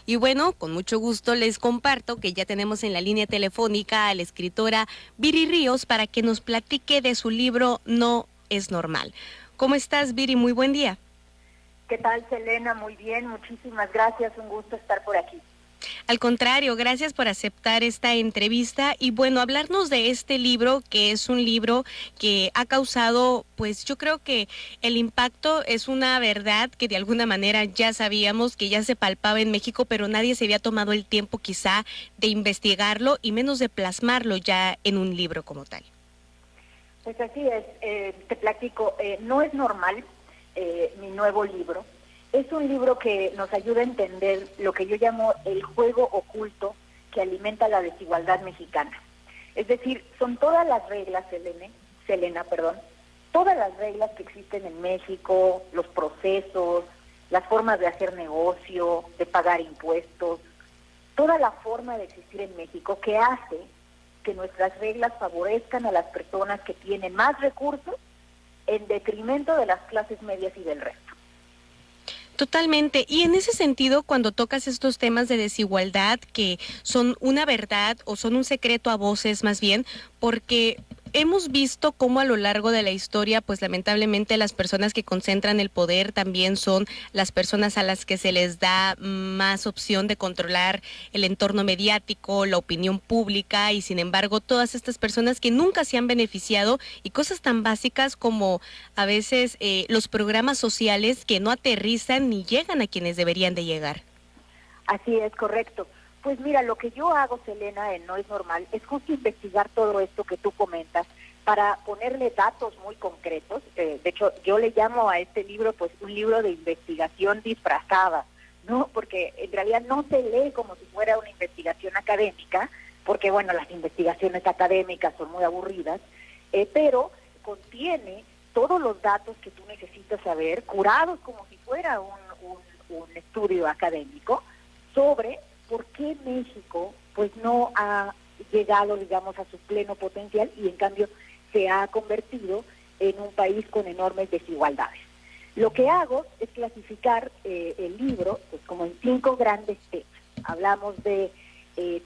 Y bueno, con mucho gusto les comparto que ya tenemos en la línea telefónica a la escritora Viri Ríos para que nos platique de su libro No es normal. ¿Cómo estás, Viri? Muy buen día. ¿Qué tal, Selena? Muy bien, muchísimas gracias, un gusto estar por aquí. Al contrario, gracias por aceptar esta entrevista y bueno, hablarnos de este libro, que es un libro que ha causado, pues yo creo que el impacto es una verdad que de alguna manera ya sabíamos, que ya se palpaba en México, pero nadie se había tomado el tiempo quizá de investigarlo y menos de plasmarlo ya en un libro como tal. Pues así es, te platico, no es normal mi nuevo libro. Es un libro que nos ayuda a entender lo que yo llamo el juego oculto que alimenta la desigualdad mexicana. Es decir, son todas las reglas, Selena, todas las reglas que existen en México, los procesos, las formas de hacer negocio, de pagar impuestos, toda la forma de existir en México que hace que nuestras reglas favorezcan a las personas que tienen más recursos en detrimento de las clases medias y del resto. Totalmente. Y en ese sentido, cuando tocas estos temas de desigualdad que son una verdad o son un secreto a voces más bien, porque hemos visto cómo a lo largo de la historia, pues lamentablemente las personas que concentran el poder también son las personas a las que se les da más opción de controlar el entorno mediático, la opinión pública y sin embargo todas estas personas que nunca se han beneficiado y cosas tan básicas como a veces los programas sociales que no aterrizan ni llegan a quienes deberían de llegar. Así es, correcto. Pues mira, lo que yo hago, Selena, en No es normal, es justo investigar todo esto que tú comentas para ponerle datos muy concretos. De hecho, yo le llamo a este libro pues un libro de investigación disfrazada, ¿no? Porque en realidad no se lee como si fuera una investigación académica, porque bueno, las investigaciones académicas son muy aburridas, pero contiene todos los datos que tú necesitas saber, curados como si fuera un estudio académico, sobre por qué México pues no ha llegado, digamos, a su pleno potencial y en cambio se ha convertido en un país con enormes desigualdades. Lo que hago es clasificar el libro pues como en 5 grandes temas. Hablamos de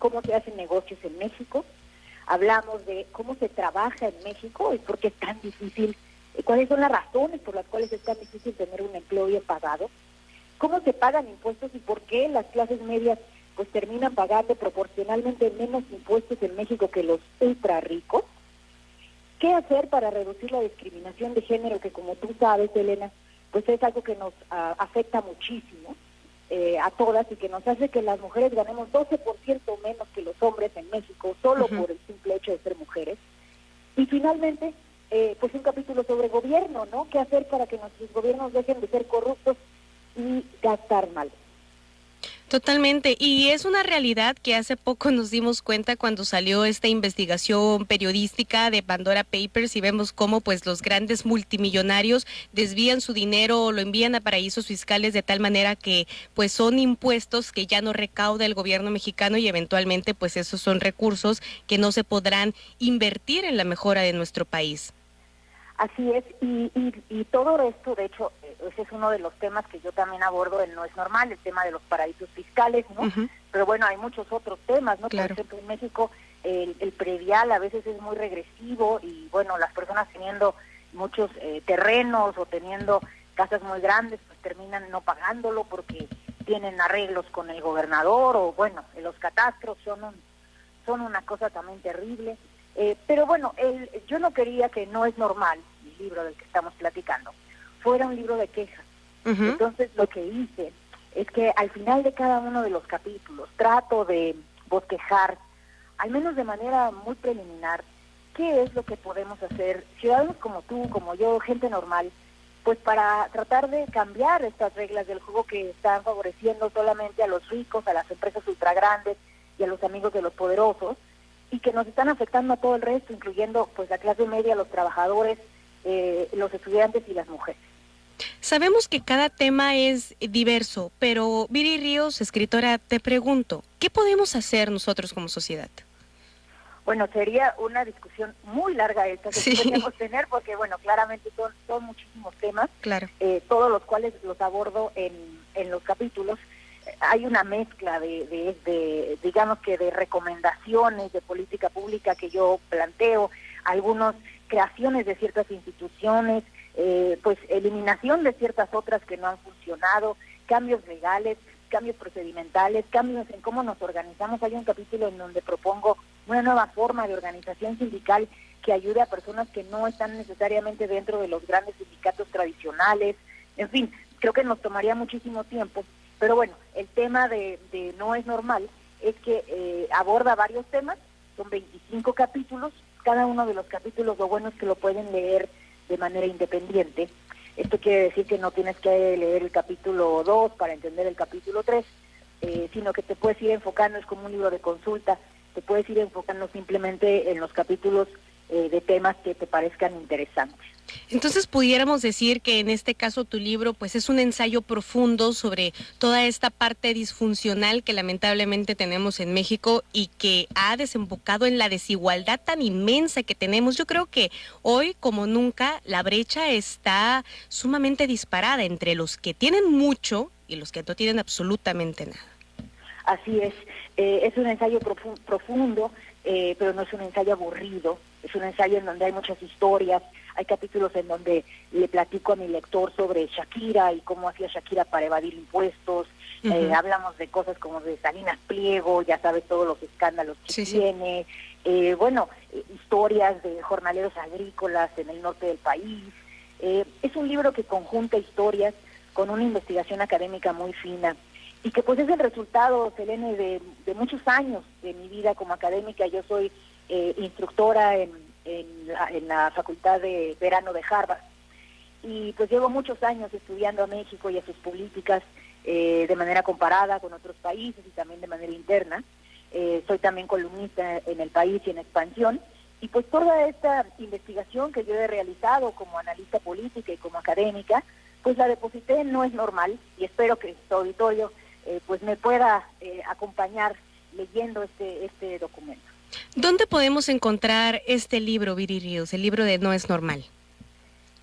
cómo se hacen negocios en México, hablamos de cómo se trabaja en México y por qué es tan difícil, cuáles son las razones por las cuales es tan difícil tener un empleo bien pagado, cómo se pagan impuestos y por qué las clases medias pues terminan pagando proporcionalmente menos impuestos en México que los ultra ricos. ¿Qué hacer para reducir la discriminación de género que, como tú sabes, Elena, pues es algo que nos afecta muchísimo a todas y que nos hace que las mujeres ganemos 12% menos que los hombres en México solo por el simple hecho de ser mujeres? Y finalmente, pues un capítulo sobre gobierno, ¿no? ¿Qué hacer para que nuestros gobiernos dejen de ser corruptos y gastar mal? Totalmente, y es una realidad que hace poco nos dimos cuenta cuando salió esta investigación periodística de Pandora Papers y vemos cómo pues los grandes multimillonarios desvían su dinero o lo envían a paraísos fiscales de tal manera que pues son impuestos que ya no recauda el gobierno mexicano y eventualmente pues esos son recursos que no se podrán invertir en la mejora de nuestro país. Así es, y todo esto, de hecho, ese es uno de los temas que yo también abordo en No es normal, el tema de los paraísos fiscales, ¿no? Pero bueno, hay muchos otros temas, ¿no? Claro. Por ejemplo, en México el predial a veces es muy regresivo y bueno, las personas teniendo muchos terrenos o teniendo casas muy grandes, pues terminan no pagándolo porque tienen arreglos con el gobernador o bueno, los catastros son una cosa también terrible. Pero bueno, yo no quería que No es normal, el libro del que estamos platicando, fuera un libro de quejas. Entonces lo que hice es que al final de cada uno de los capítulos trato de bosquejar, al menos de manera muy preliminar, qué es lo que podemos hacer, ciudadanos como tú, como yo, gente normal, pues para tratar de cambiar estas reglas del juego que están favoreciendo solamente a los ricos, a las empresas ultra grandes y a los amigos de los poderosos, y que nos están afectando a todo el resto, incluyendo pues la clase media, los trabajadores, los estudiantes y las mujeres. Sabemos que cada tema es diverso, pero Viri Ríos, escritora, te pregunto, ¿qué podemos hacer nosotros como sociedad? Bueno, sería una discusión muy larga esta que podríamos tener, porque bueno, claramente son muchísimos temas, claro. Todos los cuales los abordo en los capítulos. hay una mezcla digamos que de recomendaciones de política pública que yo planteo, algunas creaciones de ciertas instituciones, pues eliminación de ciertas otras que no han funcionado, cambios legales, cambios procedimentales, cambios en cómo nos organizamos. Hay un capítulo en donde propongo una nueva forma de organización sindical que ayude a personas que no están necesariamente dentro de los grandes sindicatos tradicionales. En fin, creo que nos tomaría muchísimo tiempo, pero bueno, el tema de No es normal es que aborda varios temas, son 25 capítulos, cada uno de los capítulos lo bueno es que lo pueden leer de manera independiente. Esto quiere decir que no tienes que leer el capítulo 2 para entender el capítulo 3, sino que te puedes ir enfocando, es como un libro de consulta, te puedes ir enfocando simplemente en los capítulos de temas que te parezcan interesantes. Entonces pudiéramos decir que en este caso tu libro pues es un ensayo profundo sobre toda esta parte disfuncional que lamentablemente tenemos en México y que ha desembocado en la desigualdad tan inmensa que tenemos. Yo creo que hoy como nunca la brecha está sumamente disparada entre los que tienen mucho y los que no tienen absolutamente nada. Así es un ensayo profundo, pero no es un ensayo aburrido, es un ensayo en donde hay muchas historias. Hay capítulos en donde le platico a mi lector sobre Shakira y cómo hacía Shakira para evadir impuestos. Hablamos de cosas como de Salinas Pliego, ya sabes todos los escándalos que tiene. Historias de jornaleros agrícolas en el norte del país. Es un libro que conjunta historias con una investigación académica muy fina y que pues es el resultado, Selene, de muchos años de mi vida como académica. Yo soy instructora en la Facultad de Verano de Harvard y pues llevo muchos años estudiando a México y a sus políticas de manera comparada con otros países y también de manera interna. Soy también columnista en El País y en Expansión, y pues toda esta investigación que yo he realizado como analista política y como académica, pues la deposité en No es normal, y espero que su auditorio pues me pueda acompañar leyendo este documento. ¿Dónde podemos encontrar este libro, Viri Ríos, el libro de No es normal?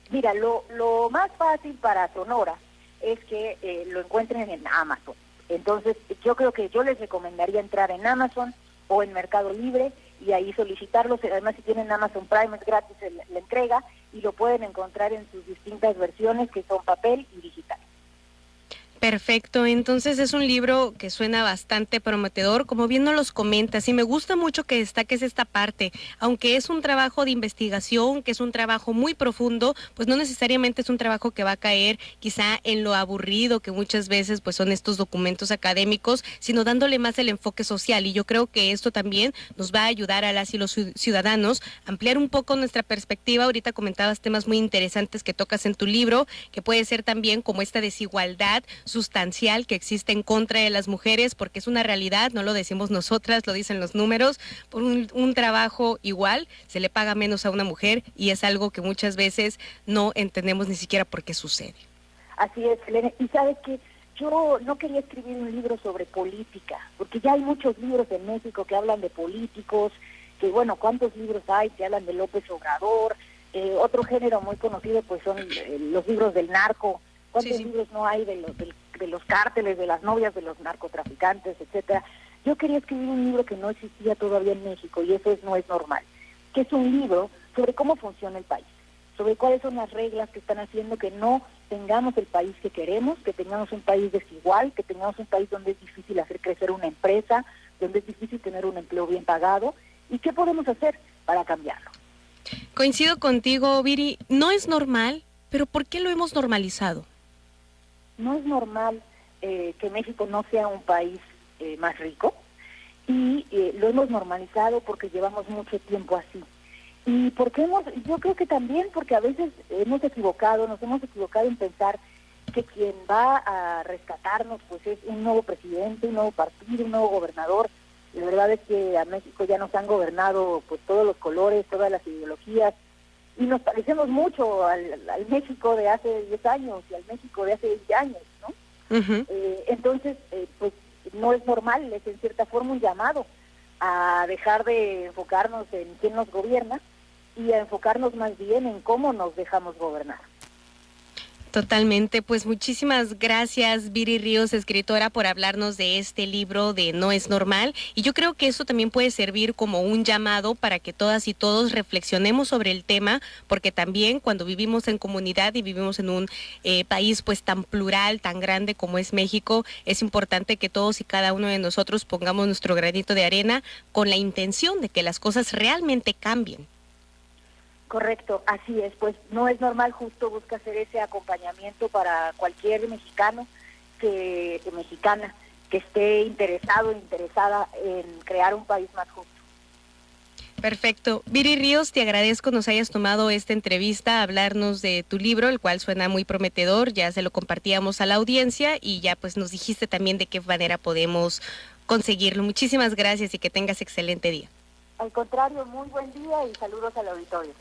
Mira, lo más fácil para Sonora es que lo encuentren en Amazon. Entonces, yo creo que yo les recomendaría entrar en Amazon o en Mercado Libre y ahí solicitarlos. Además, si tienen Amazon Prime, es gratis la entrega y lo pueden encontrar en sus distintas versiones, que son papel y digital. Perfecto, entonces es un libro que suena bastante prometedor, como bien nos los comentas, y me gusta mucho que destaques esta parte, aunque es un trabajo de investigación, que es un trabajo muy profundo, pues no necesariamente es un trabajo que va a caer quizá en lo aburrido que muchas veces pues son estos documentos académicos, sino dándole más el enfoque social, y yo creo que esto también nos va a ayudar a las y los ciudadanos a ampliar un poco nuestra perspectiva. Ahorita comentabas temas muy interesantes que tocas en tu libro, que puede ser también como esta desigualdad sustancial que existe en contra de las mujeres, porque es una realidad, no lo decimos nosotras, lo dicen los números. Por un trabajo igual se le paga menos a una mujer y es algo que muchas veces no entendemos ni siquiera por qué sucede. Así es, Elena, y sabes que yo no quería escribir un libro sobre política, porque ya hay muchos libros en México que hablan de políticos, que bueno, ¿cuántos libros hay que hablan de López Obrador? Otro género muy conocido pues son los libros del narco. ¿Cuántos libros no hay de los cárteles, de las novias de los narcotraficantes, etcétera? Yo quería escribir un libro que no existía todavía en México, y eso No es normal, que es un libro sobre cómo funciona el país, sobre cuáles son las reglas que están haciendo que no tengamos el país que queremos, que tengamos un país desigual, que tengamos un país donde es difícil hacer crecer una empresa, donde es difícil tener un empleo bien pagado, y qué podemos hacer para cambiarlo. Coincido contigo, Viri, no es normal, pero ¿por qué lo hemos normalizado? No es normal que México no sea un país más rico, y lo hemos normalizado porque llevamos mucho tiempo así. Y porque yo creo que también porque a veces nos hemos equivocado en pensar que quien va a rescatarnos pues es un nuevo presidente, un nuevo partido, un nuevo gobernador. La verdad es que a México ya nos han gobernado pues todos los colores, todas las ideologías, y nos parecemos mucho al México de hace 10 años y al México de hace 20 años, ¿no? Entonces, pues no es normal, es en cierta forma un llamado a dejar de enfocarnos en quién nos gobierna y a enfocarnos más bien en cómo nos dejamos gobernar. Totalmente, pues muchísimas gracias Viri Ríos, escritora, por hablarnos de este libro de No es normal, y yo creo que eso también puede servir como un llamado para que todas y todos reflexionemos sobre el tema, porque también cuando vivimos en comunidad y vivimos en un país pues tan plural, tan grande como es México, es importante que todos y cada uno de nosotros pongamos nuestro granito de arena con la intención de que las cosas realmente cambien. Correcto, así es, pues No es normal, justo busca hacer ese acompañamiento para cualquier mexicana que esté interesado, interesada en crear un país más justo. Perfecto. Viri Ríos, te agradezco nos hayas tomado esta entrevista, hablarnos de tu libro, el cual suena muy prometedor, ya se lo compartíamos a la audiencia y ya pues nos dijiste también de qué manera podemos conseguirlo. Muchísimas gracias y que tengas excelente día. Al contrario, muy buen día y saludos al auditorio.